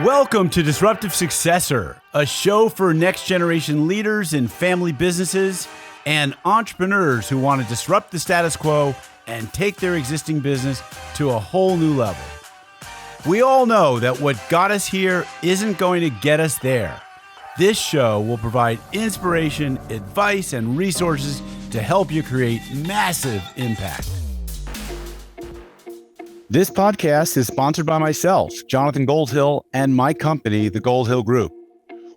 Welcome to Disruptive Successor, a show for next generation leaders in family businesses and entrepreneurs who want to disrupt the status quo and take their existing business to a whole new level. We all know that what got us here isn't going to get us there. This show will provide inspiration, advice, and resources to help you create massive impact. This podcast is sponsored by myself, Jonathan Goldhill, and my company, the Goldhill Group,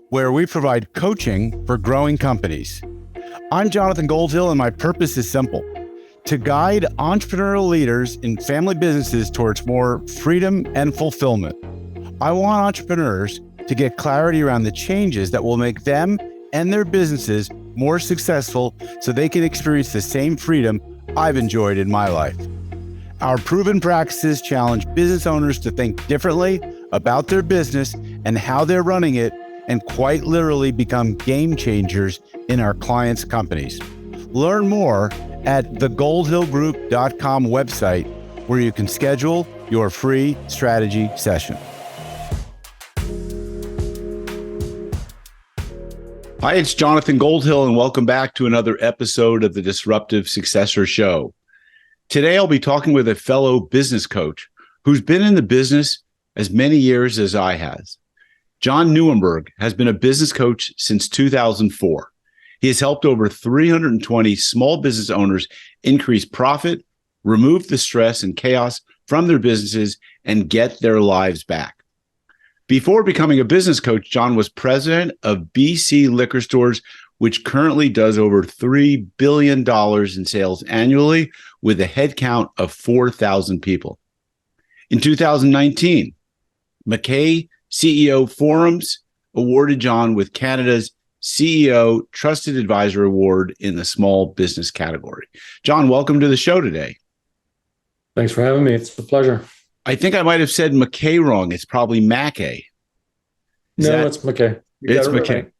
where we provide coaching for growing companies. I'm Jonathan Goldhill, and my purpose is simple: to guide entrepreneurial leaders in family businesses towards more freedom and fulfillment. I want entrepreneurs to get clarity around the changes that will make them and their businesses more successful so they can experience the same freedom I've enjoyed in my life. Our proven practices challenge business owners to think differently about their business and how they're running it, and quite literally become game changers in our clients' companies. Learn more at thegoldhillgroup.com website, where you can schedule your free strategy session. Hi, it's Jonathan Goldhill, and welcome back to another episode of the Disruptive Successor Show. Today, I'll be talking with a fellow business coach who's been in the business as many years as I has. John Nieuwenburg has been a business coach since 2004. He has helped over 320 small business owners increase profit, remove the stress and chaos from their businesses, and get their lives back. Before becoming a business coach, John was president of BC Liquor Stores, which currently does over $3 billion in sales annually with a headcount of 4,000 people. In 2019, McKay CEO Forums awarded John with Canada's CEO Trusted Advisor Award in the small business category. John, welcome to the show today. Thanks for having me. It's a pleasure. I think I might have said McKay wrong. It's probably Mackay. It's McKay. It's McKay. Right.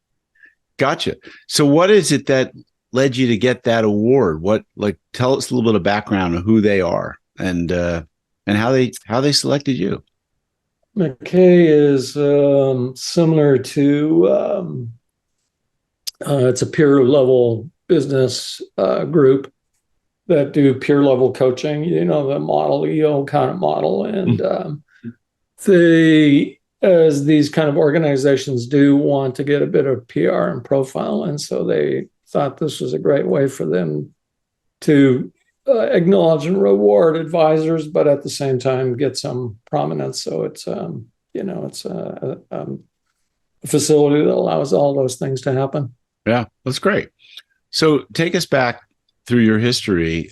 Gotcha. So what is it that led you to get that award? Tell us a little bit of background on who they are and how they selected you. McKay is similar to it's a peer level business group that do peer level coaching. You know, the model, EO kind of model, and they, as these kind of organizations do, want to get a bit of PR and profile. And so they thought this was a great way for them to acknowledge and reward advisors, but at the same time get some prominence. So it's, a facility that allows all those things to happen. Yeah, that's great. So take us back through your history.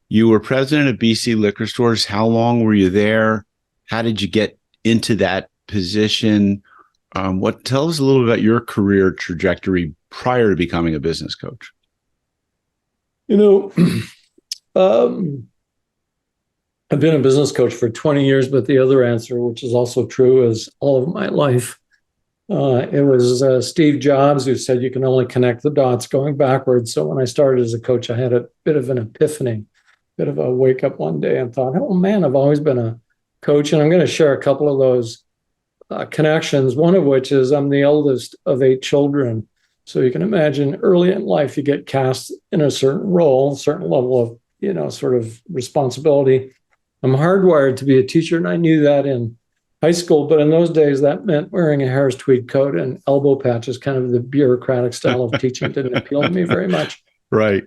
You were president of BC Liquor Stores. How long were you there? How did you get into that position? Tell us a little bit about your career trajectory prior to becoming a business coach. I've been a business coach for 20 years, but the other answer, which is also true, is all of my life. It was Steve Jobs who said you can only connect the dots going backwards. So when I started as a coach, I had a bit of an epiphany, bit of a wake up one day and thought, oh man, I've always been a coach. And I'm going to share a couple of those connections, one of which is I'm the eldest of 8 children. So you can imagine early in life, you get cast in a certain role, a certain level of, sort of responsibility. I'm hardwired to be a teacher, and I knew that in high school. But in those days, that meant wearing a Harris tweed coat and elbow patches. Kind of the bureaucratic style of teaching didn't appeal to me very much. Right.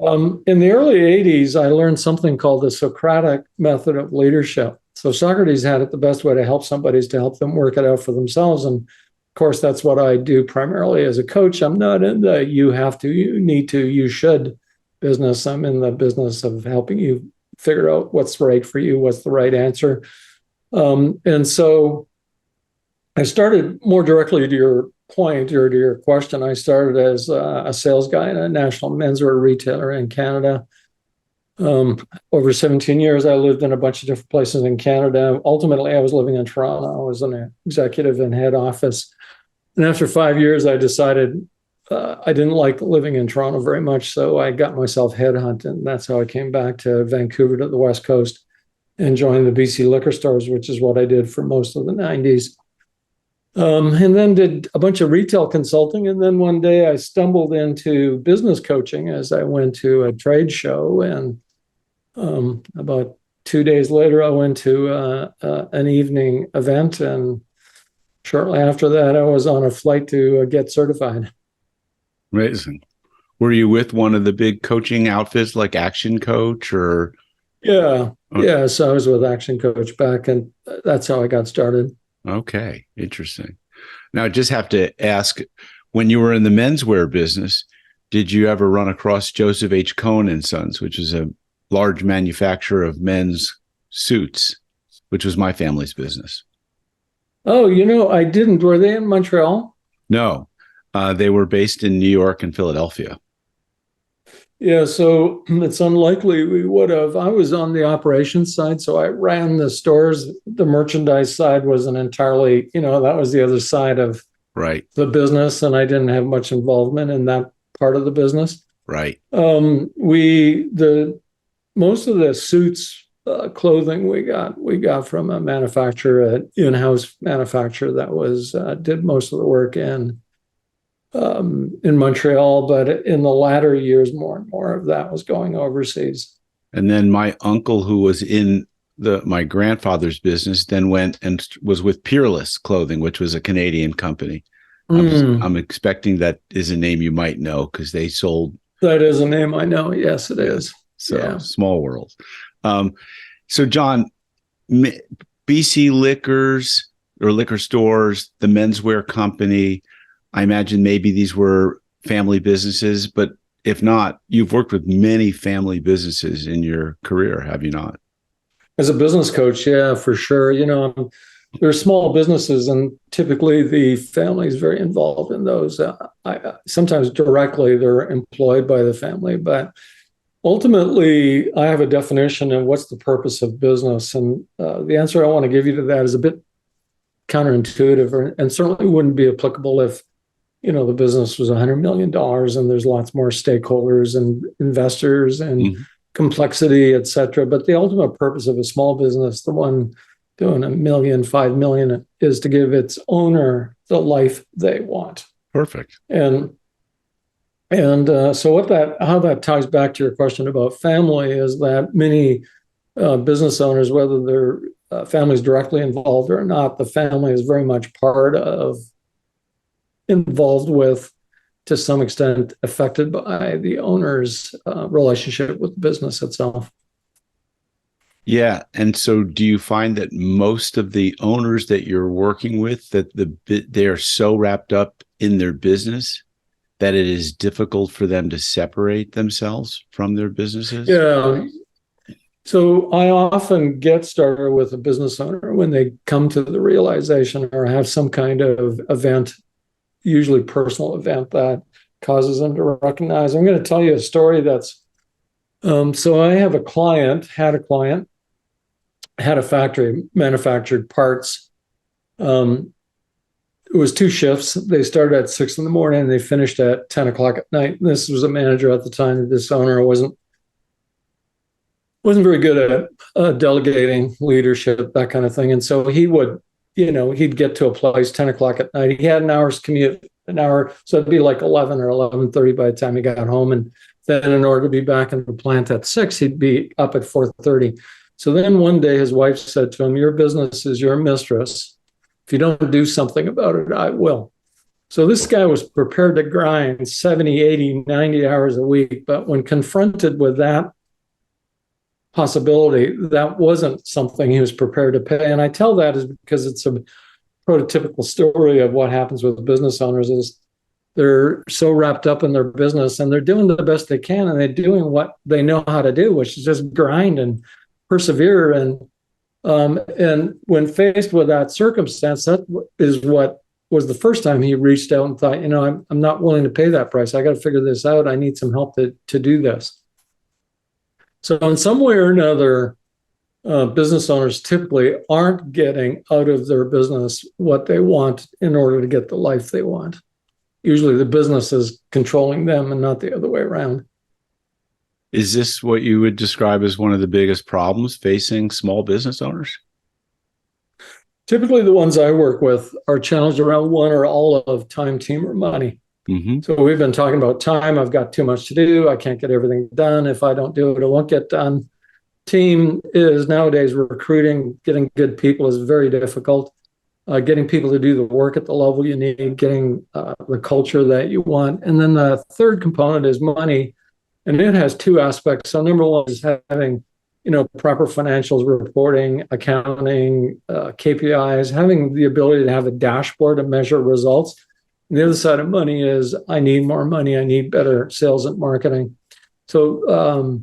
In the early 80s, I learned something called the Socratic method of leadership. So Socrates had it: the best way to help somebody is to help them work it out for themselves. And of course, that's what I do primarily as a coach. I'm not in the you have to, you need to, you should business. I'm in the business of helping you figure out what's right for you, what's the right answer. And so I started, more directly to your point or to your question, I started as a sales guy in a national menswear retailer in Canada. Over 17 years, I lived in a bunch of different places in Canada. Ultimately, I was living in Toronto. I was an executive in head office. And after 5 years, I decided I didn't like living in Toronto very much. So I got myself headhunted. And that's how I came back to Vancouver, to the West Coast. and joined the BC liquor stores, which is what I did for most of the 90s. And then did a bunch of retail consulting. And then one day I stumbled into business coaching as I went to a trade show. And about 2 days later, I went to an evening event. And shortly after that, I was on a flight to get certified. Amazing. Were you with one of the big coaching outfits like Action Coach or? Yeah. Yeah. So I was with Action Coach back, and that's how I got started. Okay. Interesting. Now, I just have to ask, when you were in the menswear business, did you ever run across Joseph H. Cohen and Sons, which is a large manufacturer of men's suits, which was my family's business? Oh, I didn't. Were they in Montreal? No, they were based in New York and Philadelphia. Yeah, so it's unlikely we would have. I was on the operations side, so I ran the stores. The merchandise side wasn't entirely, that was the other side of Right. the business, and I didn't have much involvement in that part of the business. Right. Most of the suits clothing we got from a manufacturer, an in-house manufacturer that was did most of the work in Montreal, but in the latter years, more and more of that was going overseas. And then my uncle, who was in my grandfather's business, then went and was with Peerless Clothing, which was a Canadian company. I'm expecting that is a name you might know because they sold. That is a name I know. Yes, it is. So yeah. Small world. So John, BC Liquors or liquor stores, the menswear company, I imagine maybe these were family businesses, but if not, you've worked with many family businesses in your career, have you not? As a business coach, yeah, for sure. They're small businesses, and typically the family is very involved in those. Sometimes directly they're employed by the family, but ultimately I have a definition of what's the purpose of business. And the answer I want to give you to that is a bit counterintuitive and certainly wouldn't be applicable if the business was $100 million and there's lots more stakeholders and investors and complexity, et cetera. But the ultimate purpose of a small business, the one doing $1 million, $5 million, is to give its owner the life they want. Perfect. And so how that ties back to your question about family is that many business owners, whether their families directly involved or not, the family is very much involved with, to some extent, affected by the owner's relationship with the business itself. Yeah. And so do you find that most of the owners that you're working with, that they're so wrapped up in their business that it is difficult for them to separate themselves from their businesses? Yeah. So I often get started with a business owner when they come to the realization or have some kind of event, usually personal event, that causes them to recognize. I'm going to tell you a story that's, so I had a client, had a factory, manufactured parts. It was 2 shifts. They started at 6 in the morning and they finished at 10 o'clock at night. And this was a manager at the time. This owner wasn't very good at delegating leadership, that kind of thing. And so he would, he'd get to a place 10 o'clock at night. He had an hour's commute, so it'd be like 11 or 11:30 by the time he got home. And then in order to be back in the plant at 6, he'd be up at 4:30. So then one day his wife said to him, "Your business is your mistress. If you don't do something about it, I will." So this guy was prepared to grind 70, 80, 90 hours a week. But when confronted with that possibility, that wasn't something he was prepared to pay. And I tell that is because it's a prototypical story of what happens with business owners is they're so wrapped up in their business and they're doing the best they can and they're doing what they know how to do, which is just grind and persevere. And when faced with that circumstance, that is what was the first time he reached out and thought, I'm not willing to pay that price. I got to figure this out. I need some help to do this. So in some way or another, business owners typically aren't getting out of their business what they want in order to get the life they want. Usually the business is controlling them and not the other way around. Is this what you would describe as one of the biggest problems facing small business owners? Typically, the ones I work with are challenged around one or all of time, team, or money. Mm-hmm. So we've been talking about time. I've got too much to do. I can't get everything done. If I don't do it, it won't get done. Team is nowadays recruiting, getting good people is very difficult. Getting people to do the work at the level you need, getting the culture that you want. And then the third component is money. And it has two aspects. So number one is having, proper financials, reporting, accounting, KPIs, having the ability to have a dashboard to measure results. And the other side of money is I need more money. I need better sales and marketing. So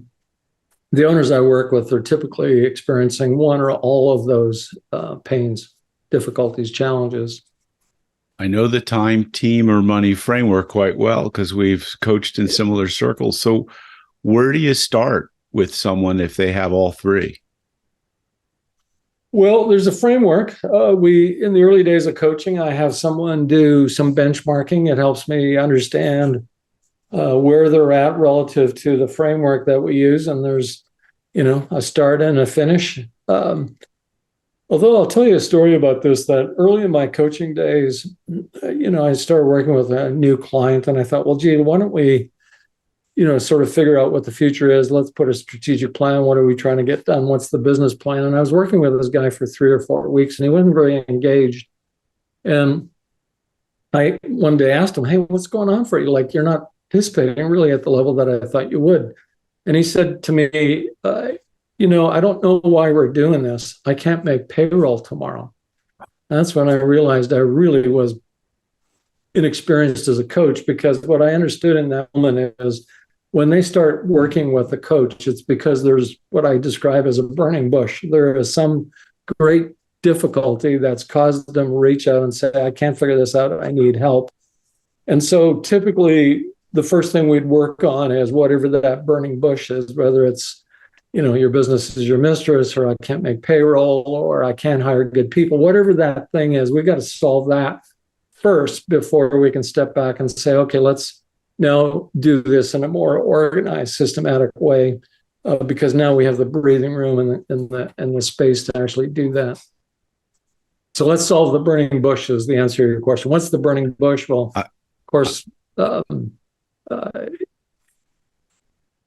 the owners I work with are typically experiencing one or all of those pains, difficulties, challenges. I know the time, team, or money framework quite well because we've coached in similar circles. So where do you start with someone if they have all three? Well, there's a framework. In the early days of coaching, I have someone do some benchmarking. It helps me understand where they're at relative to the framework that we use. And there's, a start and a finish. Although I'll tell you a story about this, that early in my coaching days, I started working with a new client and I thought, well, gee, why don't we, sort of figure out what the future is. Let's put a strategic plan. What are we trying to get done? What's the business plan? And I was working with this guy for 3 or 4 weeks and he wasn't very engaged. And I one day asked him, hey, what's going on for you? Like, you're not participating really at the level that I thought you would. And he said to me, I don't know why we're doing this. I can't make payroll tomorrow. And that's when I realized I really was inexperienced as a coach, because what I understood in that moment is when they start working with a coach, it's because there's what I describe as a burning bush. There is some great difficulty that's caused them to reach out and say, I can't figure this out. I need help. And so typically the first thing we'd work on is whatever that burning bush is, whether it's, your business is your mistress, or I can't make payroll, or I can't hire good people, whatever that thing is, we've got to solve that first before we can step back and say, okay, let's now do this in a more organized, systematic way, because now we have the breathing room and the space to actually do that. So let's solve the burning bush is the answer to your question. What's the burning bush? Well, of course,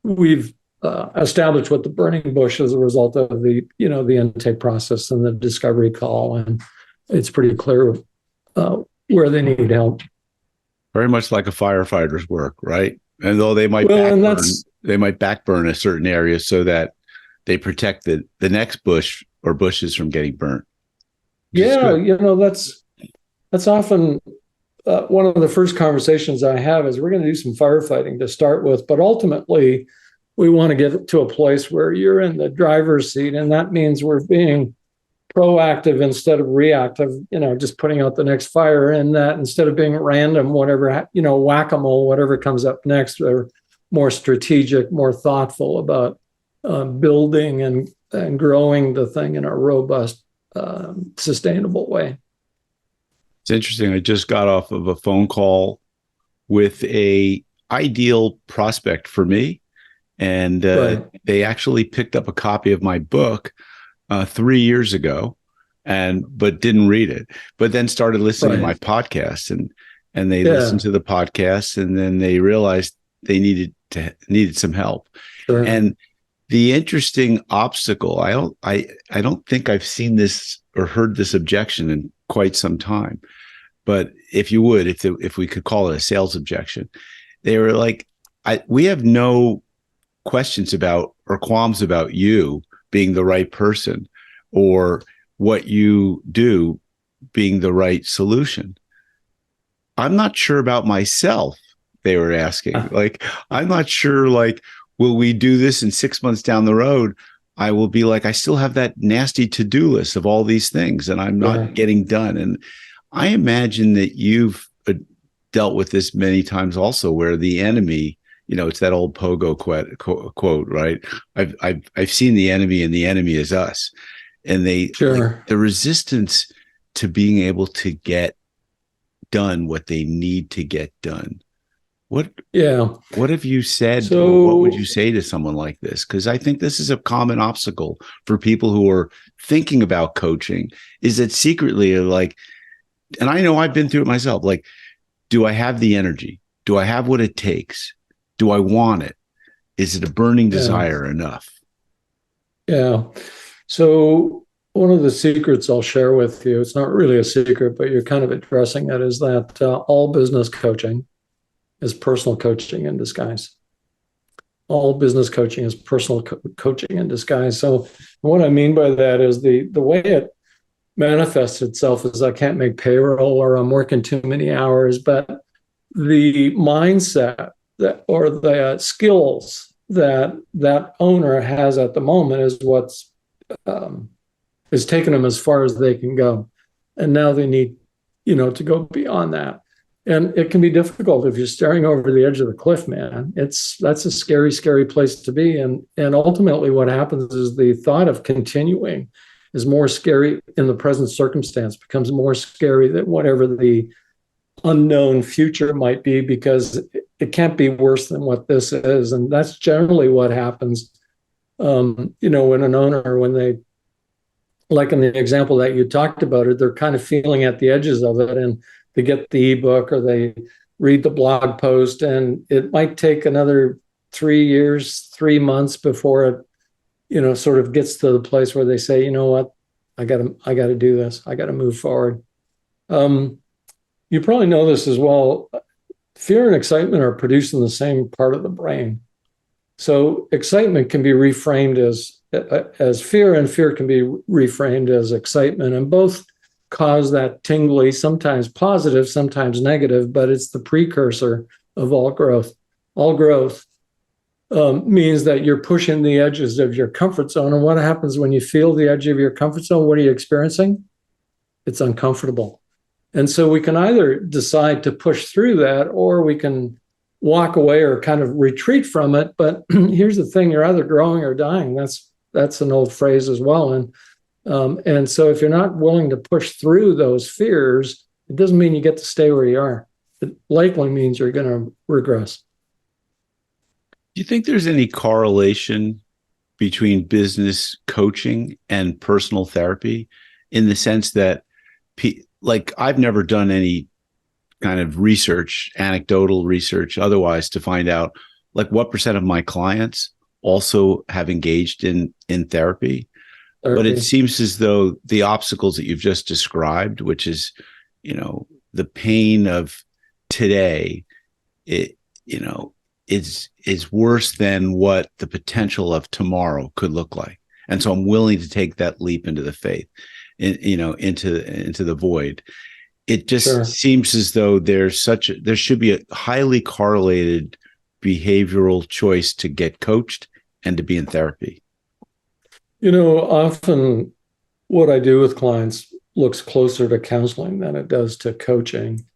we've established what the burning bush is a result of the intake process and the discovery call, and it's pretty clear where they need help. Very much like a firefighter's work, right? And though they might backburn a certain area so that they protect the next bush or bushes from getting burnt. Yeah, that's often one of the first conversations I have is we're going to do some firefighting to start with, but ultimately we want to get to a place where you're in the driver's seat, and that means we're being proactive instead of reactive, just putting out the next fire, and that instead of being random, whatever, whack-a-mole, whatever comes up next, they're more strategic, more thoughtful about building and growing the thing in a robust, sustainable way. It's interesting. I just got off of a phone call with a ideal prospect for me, and Right. They actually picked up a copy of my book 3 years ago, but didn't read it, but then started listening to my podcast, and they listened to the podcast, and then they realized they needed some help. Sure. And the interesting obstacle, I don't think I've seen this or heard this objection in quite some time, but if we could call it a sales objection, they were like, we have no questions about or qualms about you being the right person or what you do being the right solution. I'm not sure about myself, they were asking. I'm not sure, will we do this in 6 months down the road? I will be like, I still have that nasty to-do list of all these things and I'm not getting done. And I imagine that you've dealt with this many times also, where the enemy, it's that old Pogo quote, right? I've seen the enemy, and the enemy is us. And the resistance to being able to get done what they need to get done What Yeah. what have you said? What would So, you say to someone like this? Because I think this is a common obstacle for people who are thinking about coaching, is that secretly like, and I know I've been through it myself, like, do I have the energy? Do I have what it takes? Do I want it? Is it a burning yeah. desire enough? Yeah. So, one of the secrets I'll share with you, it's not really a secret, but you're kind of addressing it, is that all business coaching is personal coaching in disguise. All business coaching is personal coaching in disguise. So, what I mean by that is the way it manifests itself is I can't make payroll or I'm working too many hours, but the mindset that or the skills that that owner has at the moment is what's is taking them as far as they can go, and now they need to go beyond that. And it can be difficult if you're staring over the edge of the cliff, man. That's a scary, scary place to be. And ultimately what happens is the thought of continuing is more scary in the present circumstance, becomes more scary than whatever the unknown future might be, because it can't be worse than what this is. And that's generally what happens. When an owner, when they, like in the example that you talked about it, they're kind of feeling at the edges of it, and they get the ebook or they read the blog post, and it might take another 3 years, 3 months before it, sort of gets to the place where they say, you know what, I got to do this. I got to move forward. You probably know this as well. Fear and excitement are produced in the same part of the brain. So excitement can be reframed as fear, and fear can be reframed as excitement, and both cause that tingly, sometimes positive, sometimes negative, but it's the precursor of all growth. All growth means that you're pushing the edges of your comfort zone. And what happens when you feel the edge of your comfort zone? What are you experiencing? It's uncomfortable. And so we can either decide to push through that, or we can walk away or kind of retreat from it. But here's the thing, you're either growing or dying. That's an old phrase as well. And so if you're not willing to push through those fears, it doesn't mean you get to stay where you are. It likely means you're going to regress. Do you think there's any correlation between business coaching and personal therapy, in the sense that, like, I've never done any kind of research, anecdotal research, otherwise, to find out like what percent of my clients also have engaged in therapy. But it seems as though the obstacles that you've just described, which is, the pain of today, is worse than what the potential of tomorrow could look like. And so I'm willing to take that leap into the faith, into the void. It just seems as though there should be a highly correlated behavioral choice to get coached and to be in therapy. Often what I do with clients looks closer to counseling than it does to coaching.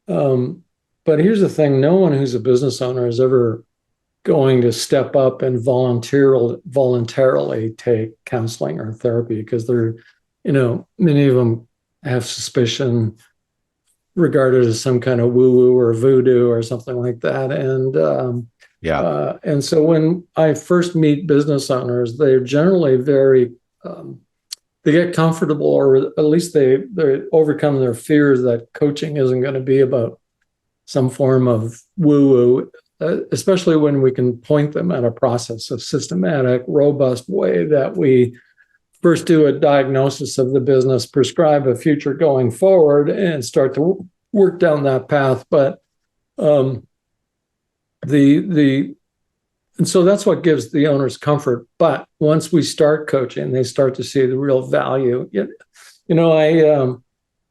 But here's the thing, no one who's a business owner is ever going to step up and voluntarily take counseling or therapy, because they're, many of them have suspicion, regarded as some kind of woo-woo or voodoo or something like that. And so when I first meet business owners, they're generally very, they get comfortable, or at least they overcome their fears that coaching isn't going to be about some form of woo-woo, especially when we can point them at a process, a systematic, robust way that we first do a diagnosis of the business, prescribe a future going forward, and start to work down that path. But and so that's what gives the owners comfort. But once we start coaching, they start to see the real value. I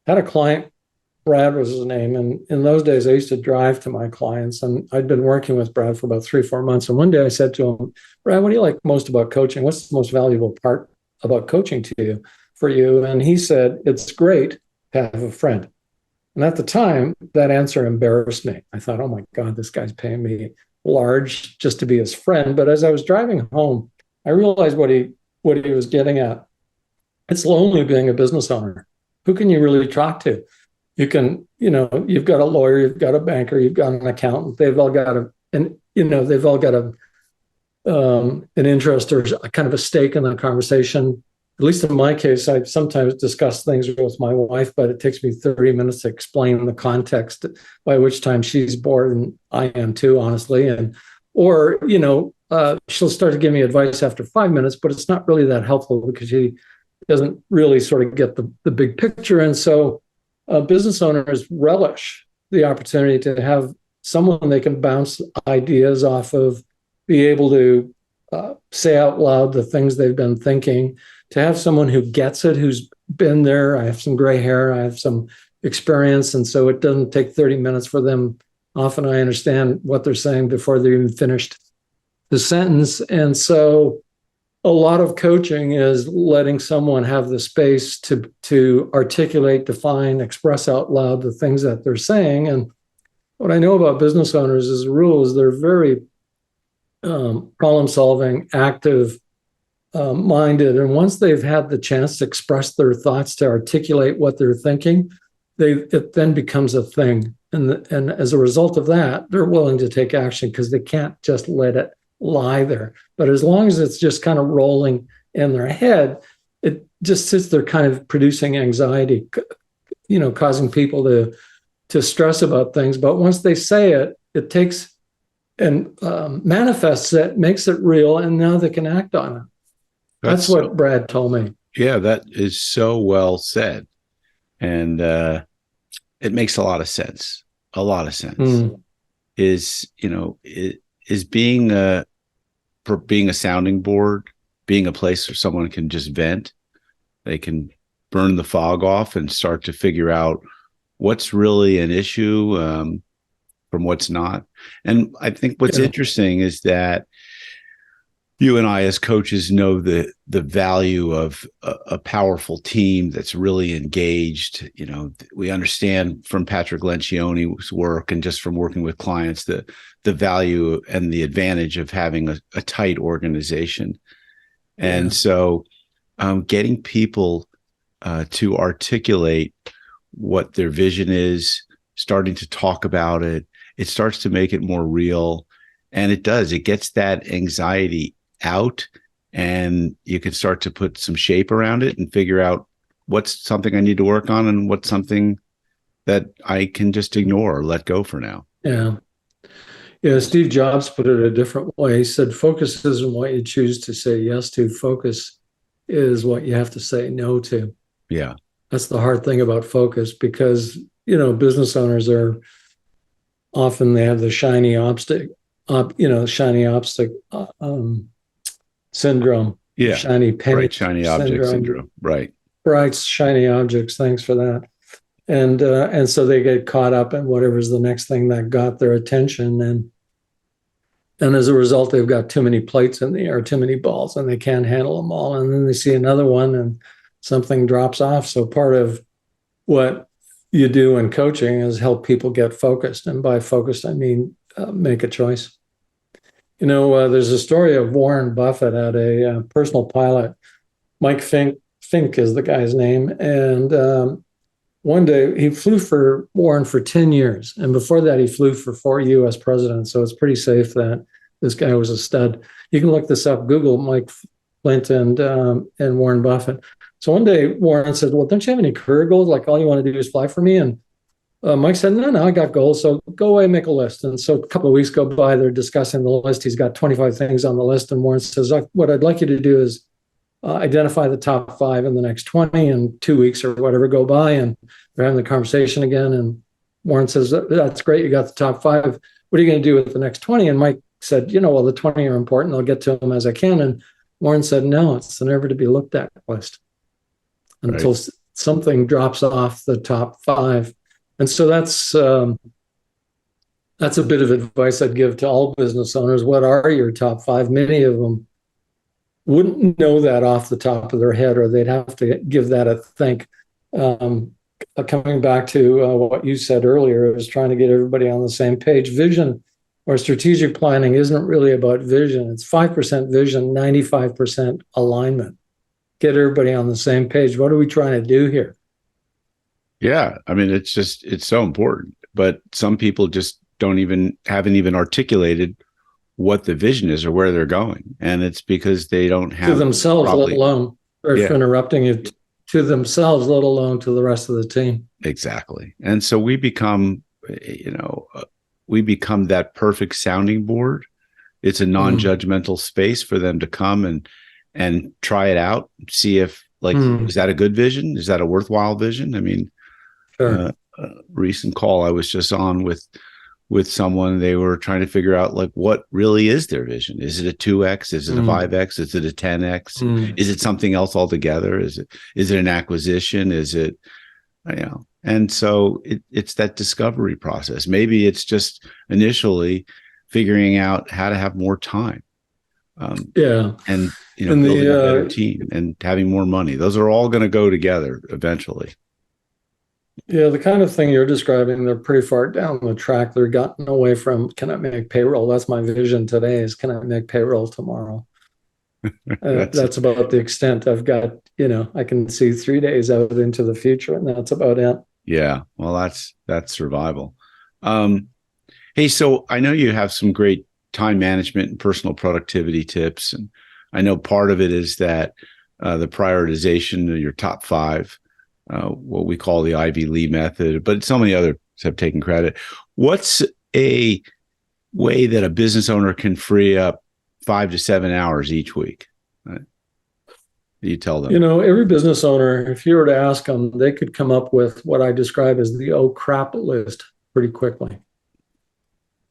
had a client, Brad was his name, and in those days I used to drive to my clients, and I'd been working with Brad for about 3-4 months. And one day I said to him, Brad, what do you like most about coaching? What's the most valuable part about coaching for you? And he said, it's great to have a friend. And at the time, that answer embarrassed me. I thought, oh my God, this guy's paying me large just to be his friend. But as I was driving home, I realized what he was getting at. It's lonely being a business owner. Who can you really talk to? you've got a lawyer, you've got a banker, you've got an accountant. They've all got an interest or kind of a stake in the conversation. At least in my case, I sometimes discuss things with my wife, but it takes me 30 minutes to explain the context, by which time she's bored, and I am too, honestly. Or she'll start to give me advice after 5 minutes, but it's not really that helpful because she doesn't really sort of get the big picture. And so business owners relish the opportunity to have someone they can bounce ideas off of, be able to say out loud the things they've been thinking, to have someone who gets it, who's been there. I have some gray hair, I have some experience, and so it doesn't take 30 minutes for them. Often I understand what they're saying before they're even finished the sentence. And so a lot of coaching is letting someone have the space to articulate, define, express out loud the things that they're saying. And what I know about business owners as a rule is they're very problem-solving, active, minded. And once they've had the chance to express their thoughts, to articulate what they're thinking, it then becomes a thing. And as a result of that, they're willing to take action because they can't just let it lie there. But as long as it's just kind of rolling in their head, it just sits there kind of producing anxiety, causing people to stress about things. But once they say it, it takes and manifests it, makes it real, and now they can act on it. That's what Brad told me. Yeah, that is so well said. And it makes a lot of sense. A lot of sense. Is being a sounding board, being a place where someone can just vent. They can burn the fog off and start to figure out what's really an issue from what's not. And I think what's interesting is that you and I as coaches know the value of a powerful team that's really engaged. We understand from Patrick Lencioni's work and just from working with clients the value and the advantage of having a tight organization. And so getting people to articulate what their vision is, starting to talk about it, it starts to make it more real. And it gets that anxiety out, and you can start to put some shape around it and figure out what's something I need to work on and what's something that I can just ignore or let go for now. Yeah. Steve Jobs put it a different way. He said, focus isn't what you choose to say yes to. Focus is what you have to say no to. Yeah. That's the hard thing about focus, because, business owners are often, they have the shiny object syndrome. Yeah. Shiny penny. Bright, shiny object syndrome. Right. Bright, shiny objects. Thanks for that. And so they get caught up in whatever's the next thing that got their attention. And as a result, they've got too many plates in the air, too many balls, and they can't handle them all. And then they see another one and something drops off. So part of what you do in coaching is help people get focused. And by focused, I mean, make a choice. There's a story of Warren Buffett at a personal pilot. Mike Fink is the guy's name. And one day he flew for Warren for 10 years. And before that, he flew for 4 U.S. presidents. So it's pretty safe that this guy was a stud. You can look this up, Google Mike Flint and Warren Buffett. So one day Warren said, well, don't you have any career goals? Like, all you want to do is fly for me? And Mike said, no, I got goals. So go away and make a list. And so a couple of weeks go by, they're discussing the list. He's got 25 things on the list. And Warren says, what I'd like you to do is identify the top 5 in the next 20, and 2 weeks or whatever go by. And they're having the conversation again. And Warren says, that's great. You got the top 5. What are you going to do with the next 20? And Mike said, well, the 20 are important. I'll get to them as I can. And Warren said, no, it's the never to be looked at list until something drops off the top 5. And so that's a bit of advice I'd give to all business owners. What are your top 5? Many of them wouldn't know that off the top of their head, or they'd have to give that a think. Coming back to what you said earlier, is trying to get everybody on the same page. Vision or strategic planning isn't really about vision. It's 5% vision, 95% alignment. Get everybody on the same page. What are we trying to do here? Yeah. I mean, it's so important, but some people just haven't even articulated what the vision is or where they're going. And it's because they don't have to themselves, let alone, or Yeah. interrupting you, to themselves, let alone to the rest of the team. Exactly. And so we become, that perfect sounding board. It's a non-judgmental space for them to come and try it out, see if is that a good vision? Is that a worthwhile vision? I mean, Sure. A recent call I was just on with someone, they were trying to figure out what really is their vision. Is it a 2x? Is it a 5x? Is it a 10x? Is it something else altogether? Is it an acquisition? Is it, and so it's that discovery process. Maybe it's just initially figuring out how to have more time. And building a better team and having more money. Those are all going to go together eventually. Yeah, the kind of thing you're describing, they're pretty far down the track. They're gotten away from, can I make payroll? That's my vision today, is can I make payroll tomorrow? That's about the extent I've got. I can see 3 days out into the future, and that's about it. Yeah, well, that's survival. Hey, so I know you have some great time management and personal productivity tips, and I know part of it is that the prioritization of your top 5, what we call the Ivy Lee method, but so many others have taken credit. What's a way that a business owner can free up 5 to 7 hours each week? You tell them. Every business owner, if you were to ask them, they could come up with what I describe as the oh crap list pretty quickly.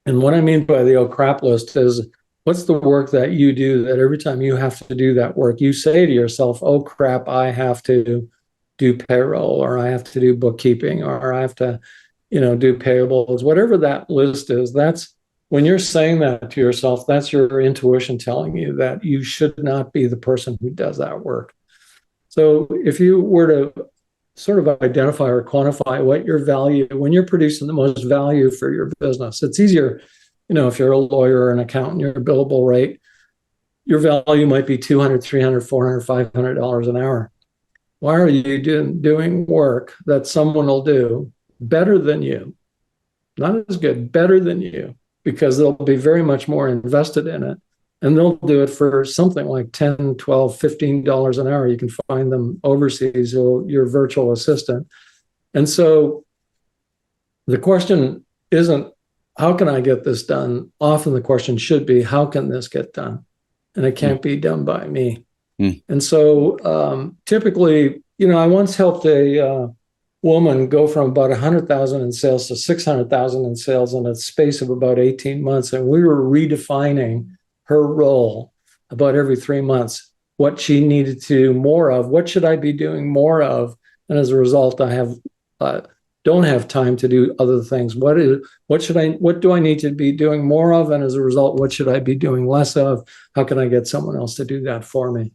And what I mean by the oh crap list is, what's the work that you do that every time you have to do that work, you say to yourself, oh crap, I have to do payroll, or I have to do bookkeeping, or I have to, do payables, whatever that list is. That's when you're saying that to yourself, that's your intuition telling you that you should not be the person who does that work. So if you were to sort of identify or quantify what your value, when you're producing the most value for your business, it's easier, if you're a lawyer or an accountant, your billable rate, your value might be $200, $300, $400, $500 an hour. Why are you doing work that someone will do better than you? Not as good, better than you, because they'll be very much more invested in it. And they'll do it for something like $10, $12, $15 an hour. You can find them overseas, or your virtual assistant. And so the question isn't, how can I get this done? Often the question should be, how can this get done? And it can't be done by me. And so typically, I once helped a woman go from about 100,000 in sales to 600,000 in sales in a space of about 18 months. And we were redefining her role about every 3 months, what she needed to do more of, what should I be doing more of? And as a result, I don't have time to do other things. What do I need to be doing more of? And as a result, what should I be doing less of? How can I get someone else to do that for me?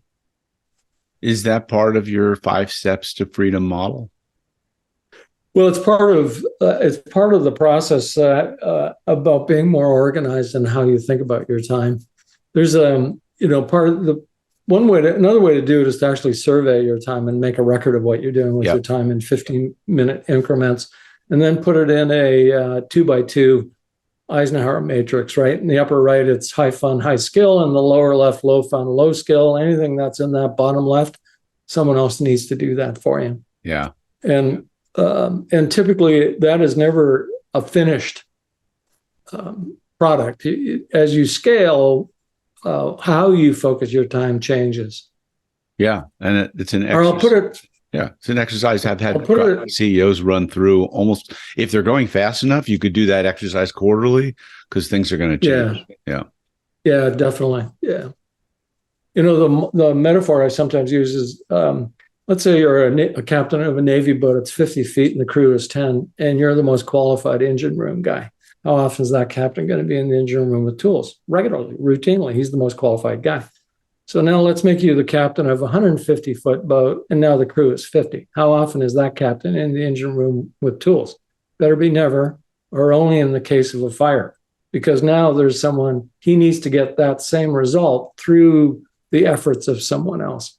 Is that part of your 5 steps to freedom model? Well, it's part of the process about being more organized in how you think about your time. There's part of the another way to do it is to actually survey your time and make a record of what you're doing with your time in 15-minute increments, and then put it in a 2x2 Eisenhower matrix. Right in the upper right, it's high fun, high skill, and the lower left, low fun, low skill. Anything that's in that bottom left, someone else needs to do that for you. Yeah, and typically that is never a finished product. As you scale, how you focus your time changes. Yeah, and it's an exercise. Or I'll put it. Yeah, it's an exercise I've had CEOs run through. Almost, if they're going fast enough, you could do that exercise quarterly, because things are going to change. Yeah, definitely. Yeah, the metaphor I sometimes use is, let's say you're a captain of a Navy boat. It's 50 feet and the crew is 10, and you're the most qualified engine room guy. How often is that captain going to be in the engine room with tools? Regularly, routinely. He's the most qualified guy. So now let's make you the captain of a 150-foot boat, and now the crew is 50. How often is that captain in the engine room with tools? Better be never, or only in the case of a fire, because now there's someone, he needs to get that same result through the efforts of someone else.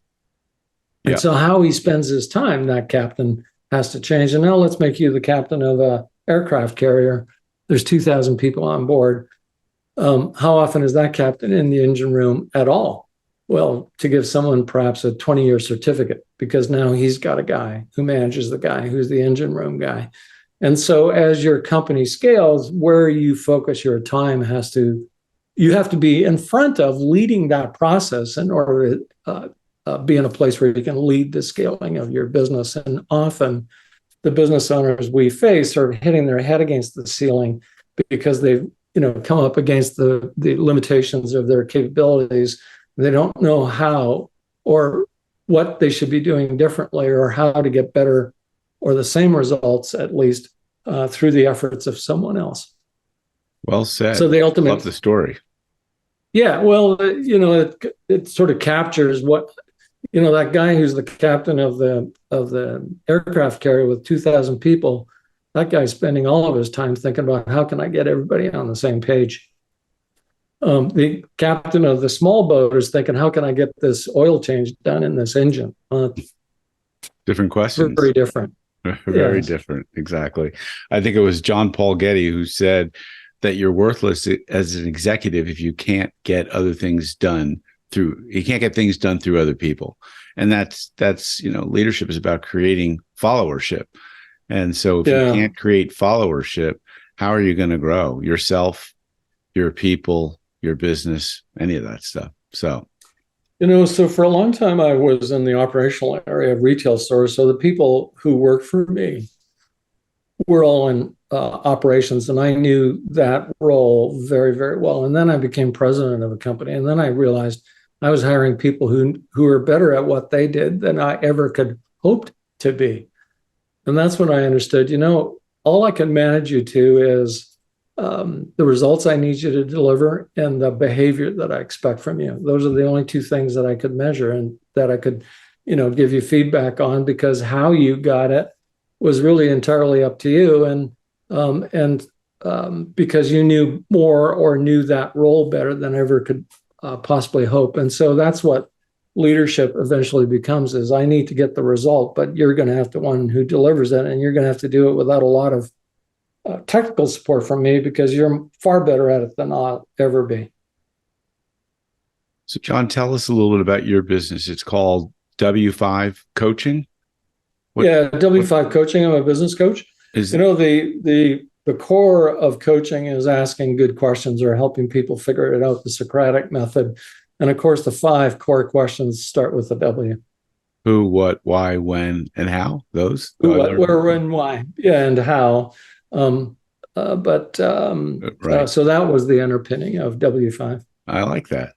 And so how he spends his time, that captain, has to change. And now let's make you the captain of a aircraft carrier. There's 2,000 people on board. How often is that captain in the engine room at all? Well, to give someone perhaps a 20-year certificate, because now he's got a guy who manages the guy who's the engine room guy. And so as your company scales, where you focus your time you have to be in front of leading that process in order to be in a place where you can lead the scaling of your business. And often the business owners we face are hitting their head against the ceiling because they've come up against the limitations of their capabilities. They don't know how or what they should be doing differently or how to get better or the same results, at least through the efforts of someone else. Well said. So they ultimately love the story. Yeah, well, it sort of captures what that guy who's the captain of the aircraft carrier with 2,000 people. That guy's spending all of his time thinking about how can I get everybody on the same page. The captain of the small boat is thinking, how can I get this oil change done in this engine? Different questions. Very different. Very different. Exactly. I think it was John Paul Getty who said that you're worthless as an executive if you can't get things done through other people. And that's leadership is about creating followership. And so if you can't create followership, how are you going to grow yourself, your people, your business, any of that stuff? So for a long time, I was in the operational area of retail stores. So the people who worked for me were all in operations, and I knew that role very, very well. And then I became president of a company, and then I realized I was hiring people who were better at what they did than I ever could hope to be. And that's when I understood, all I can manage you to is the results I need you to deliver and the behavior that I expect from you. Those are the only two things that I could measure and that I could, give you feedback on, because how you got it was really entirely up to you. And because you knew more or knew that role better than I ever could possibly hope. And so that's what leadership eventually becomes, is I need to get the result, but you're going to have to one who delivers it, and you're going to have to do it without a lot of technical support from me, because you're far better at it than I'll ever be. So John, tell us a little bit about your business. It's called W5 Coaching. W5 Coaching. I'm a business coach. The core of coaching is asking good questions or helping people figure it out, the Socratic method. And of course, the 5 core questions start with the W. Who, what, why, when, and how? Those? Who, what, where, when, why. Yeah, and how. Right. So that was the underpinning of W5. I like that.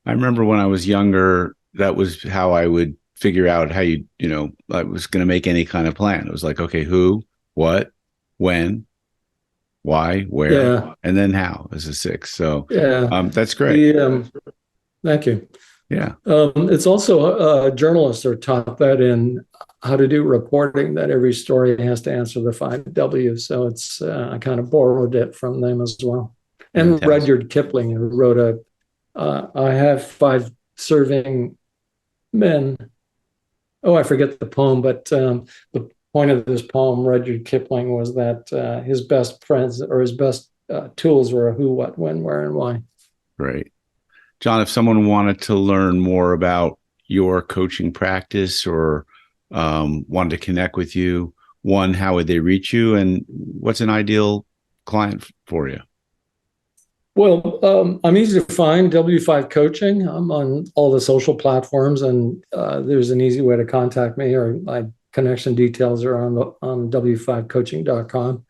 I remember when I was younger, that was how I would figure out how I was going to make any kind of plan. It was like, okay, who, what, when, why, where, and then how is a 6. So that's great. Thank you. Yeah. It's also journalists are taught that in how to do reporting, that every story has to answer the 5 W's. So it's I kind of borrowed it from them as well. And fantastic. Rudyard Kipling wrote I have 5 serving men. Oh, I forget the poem, but the point of this poem, Rudyard Kipling, was that his best friends or his best tools were who, what, when, where, and why. Great. John, if someone wanted to learn more about your coaching practice or wanted to connect with you, one, how would they reach you, and what's an ideal client for you? Well, I'm easy to find, W5 Coaching. I'm on all the social platforms, and there's an easy way to contact me, or my connection details are on w5coaching.com.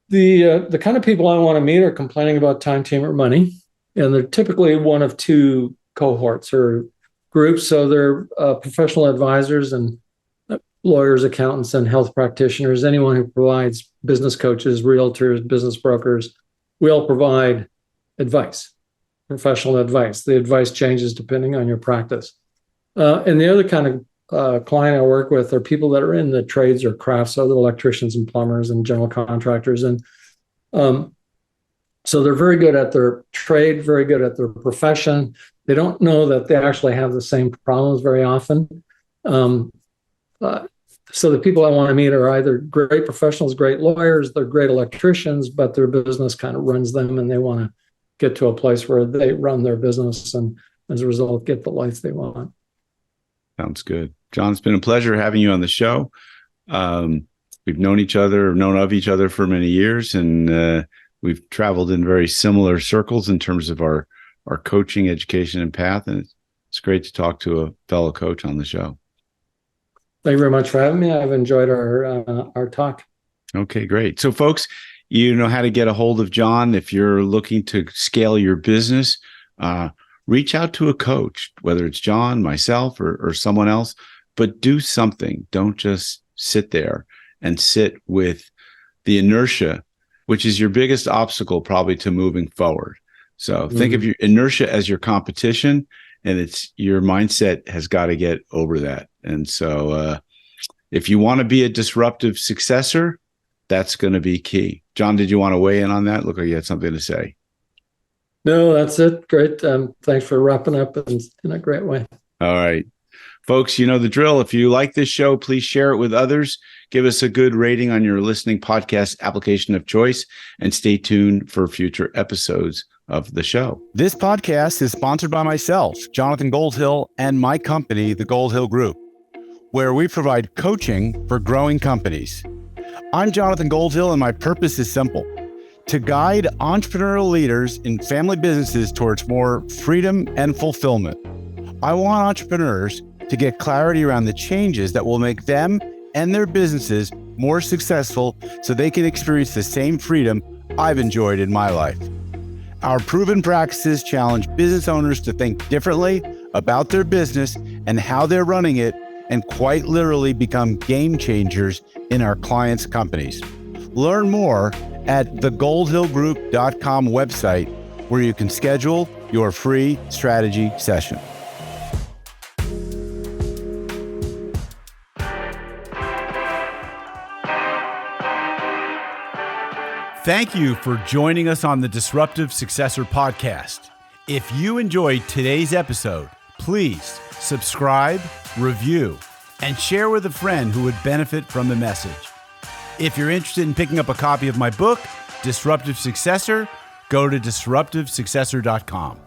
The kind of people I want to meet are complaining about time, team, or money, and they're typically one of 2 cohorts or groups. So they're professional advisors and lawyers, accountants, and health practitioners, anyone who provides business coaches, realtors, business brokers. We all provide advice, professional advice. The advice changes depending on your practice. And the other kind of client I work with are people that are in the trades or crafts, other electricians and plumbers and general contractors. And so they're very good at their trade, very good at their profession. They don't know that they actually have the same problems very often. So the people I want to meet are either great professionals, great lawyers, they're great electricians, but their business kind of runs them, and they want to get to a place where they run their business and as a result get the life they want. Sounds good. John, it's been a pleasure having you on the show. We've known of each other for many years, and we've traveled in very similar circles in terms of our coaching, education, and path. And it's great to talk to a fellow coach on the show. Thank you very much for having me. I've enjoyed our talk. Okay, great. So folks, you know how to get a hold of John. If you're looking to scale your business, reach out to a coach, whether it's John, myself, or someone else, but do something. Don't just sit there and sit with the inertia, which is your biggest obstacle probably to moving forward. So think of your inertia as your competition, and it's your mindset has got to get over that. And so if you want to be a disruptive successor, that's going to be key. John, did you want to weigh in on that? Look like you had something to say. No, that's it. Great. Thanks for wrapping up in a great way. All right. Folks, you know the drill. If you like this show, please share it with others. Give us a good rating on your listening podcast application of choice, and stay tuned for future episodes of the show. This podcast is sponsored by myself, Jonathan Goldhill, and my company, the Goldhill Group, where we provide coaching for growing companies. I'm Jonathan Goldhill, and my purpose is simple: to guide entrepreneurial leaders in family businesses towards more freedom and fulfillment. I want entrepreneurs to get clarity around the changes that will make them and their businesses more successful so they can experience the same freedom I've enjoyed in my life. Our proven practices challenge business owners to think differently about their business and how they're running it, and quite literally become game changers in our clients' companies. Learn more at thegoldhillgroup.com website, where you can schedule your free strategy session. Thank you for joining us on the Disruptive Successor Podcast. If you enjoyed today's episode, please subscribe, review, and share with a friend who would benefit from the message. If you're interested in picking up a copy of my book, Disruptive Successor, go to disruptivesuccessor.com.